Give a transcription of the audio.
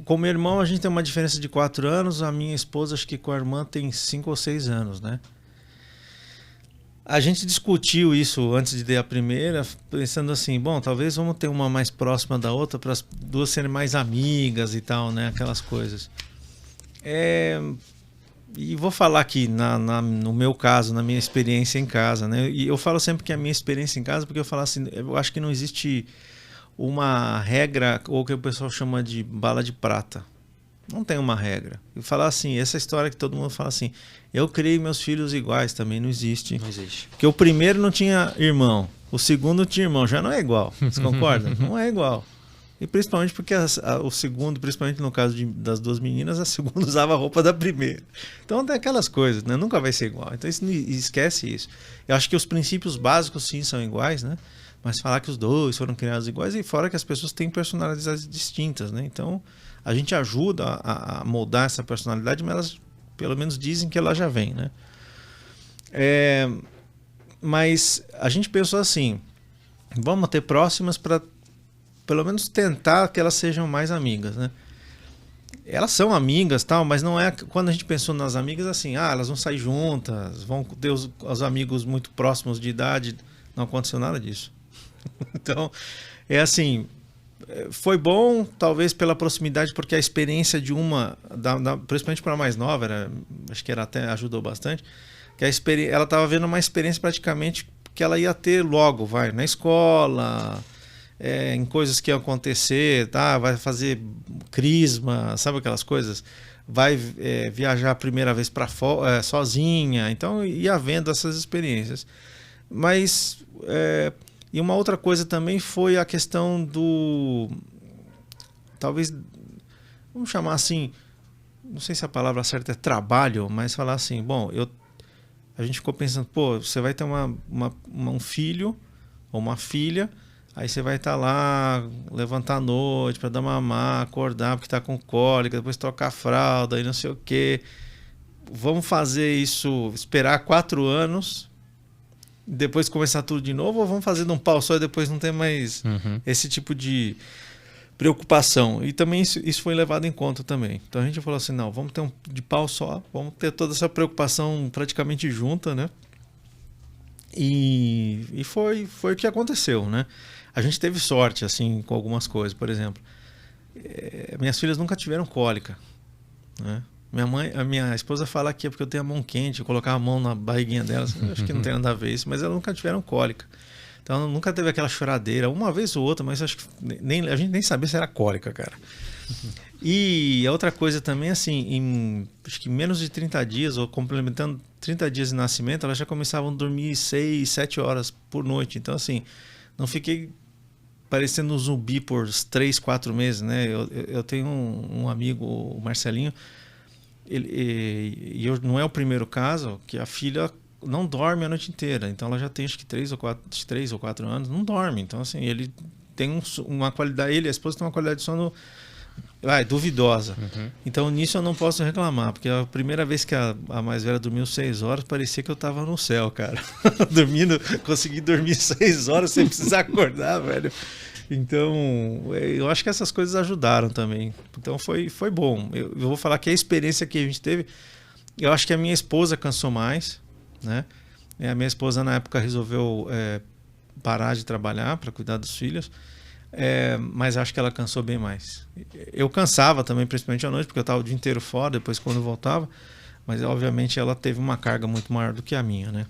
Com meu irmão, a gente tem uma diferença de 4 anos. A minha esposa, acho que com a irmã, tem 5 ou 6 anos, né? A gente discutiu isso antes de ter a primeira, pensando assim, bom, talvez vamos ter uma mais próxima da outra para as duas serem mais amigas e tal, né? Aquelas coisas. É, e vou falar aqui no meu caso, na minha experiência em casa, né? E eu falo sempre que a minha experiência em casa, porque eu falo assim, eu acho que não existe uma regra, ou o que o pessoal chama de bala de prata. Não tem uma regra. E falar assim, essa história que todo mundo fala assim, eu criei meus filhos iguais, também não existe. Não existe. Porque o primeiro não tinha irmão, o segundo tinha irmão, já não é igual. Você concorda? Não é igual. E principalmente porque o segundo, principalmente no caso das duas meninas, a segunda usava a roupa da primeira. Então tem aquelas coisas, né? Nunca vai ser igual. Então esquece isso. Eu acho que os princípios básicos sim são iguais, né? Mas falar que os dois foram criados iguais, e fora que as pessoas têm personalidades distintas, né? Então a gente ajuda a moldar essa personalidade, mas elas pelo menos dizem que ela já vem, né? Mas a gente pensou assim, vamos ter próximas para pelo menos tentar que elas sejam mais amigas, né? Elas são amigas, tal, mas não é quando a gente pensou nas amigas assim, elas vão sair juntas, vão ter os amigos muito próximos de idade, não aconteceu nada disso. Então, é assim, foi bom, talvez pela proximidade, porque a experiência de uma, principalmente para a mais nova, acho que ela até ajudou bastante, que ela estava vendo uma experiência praticamente que ela ia ter logo, na escola, em coisas que iam acontecer, tá? Vai fazer crisma, sabe aquelas coisas? Vai viajar a primeira vez para sozinha, então ia vendo essas experiências. Mas e uma outra coisa também foi a questão do, talvez, vamos chamar assim, não sei se a palavra certa é trabalho, mas falar assim, bom, a gente ficou pensando, pô, você vai ter um filho ou uma filha, aí você vai estar lá, levantar à noite para dar mamar, acordar porque está com cólica, depois trocar a fralda e não sei o quê. Vamos fazer isso, esperar 4 anos, depois começar tudo de novo, ou vamos fazer de um pau só e depois não ter mais esse tipo de preocupação? E também isso foi levado em conta também. Então a gente falou assim, não, vamos ter de pau só, vamos ter toda essa preocupação praticamente junta, né? E foi o que aconteceu, né? A gente teve sorte, assim, com algumas coisas. Por exemplo, minhas filhas nunca tiveram cólica, né? A minha esposa fala que é porque eu tenho a mão quente, eu colocar a mão na barriguinha delas, acho que não tem nada a ver isso, mas elas nunca tiveram cólica. Então nunca teve aquela choradeira, uma vez ou outra, mas acho que a gente nem sabia se era cólica, cara. E a outra coisa também, assim, acho que menos de 30 dias, ou complementando 30 dias de nascimento, elas já começavam a dormir 6, 7 horas por noite. Então, assim, não fiquei parecendo um zumbi por 3, 4 meses, né? Eu tenho um amigo, o Marcelinho, não é o primeiro caso, que a filha não dorme a noite inteira. Então ela já tem acho que 3 ou 4 anos, não dorme. Então, assim, ele tem uma qualidade, a esposa tem uma qualidade de sono duvidosa. Então nisso eu não posso reclamar, porque a primeira vez que a mais velha dormiu 6 horas, parecia que eu tava no céu, cara. Consegui dormir 6 horas sem precisar acordar, velho. Então, eu acho que essas coisas ajudaram também. Então foi bom. Eu vou falar que a experiência que a gente teve, eu acho que a minha esposa cansou mais, né? A minha esposa na época resolveu parar de trabalhar para cuidar dos filhos, mas acho que ela cansou bem mais. Eu cansava também, principalmente à noite, porque eu estava o dia inteiro fora, depois quando eu voltava, mas obviamente ela teve uma carga muito maior do que a minha, né?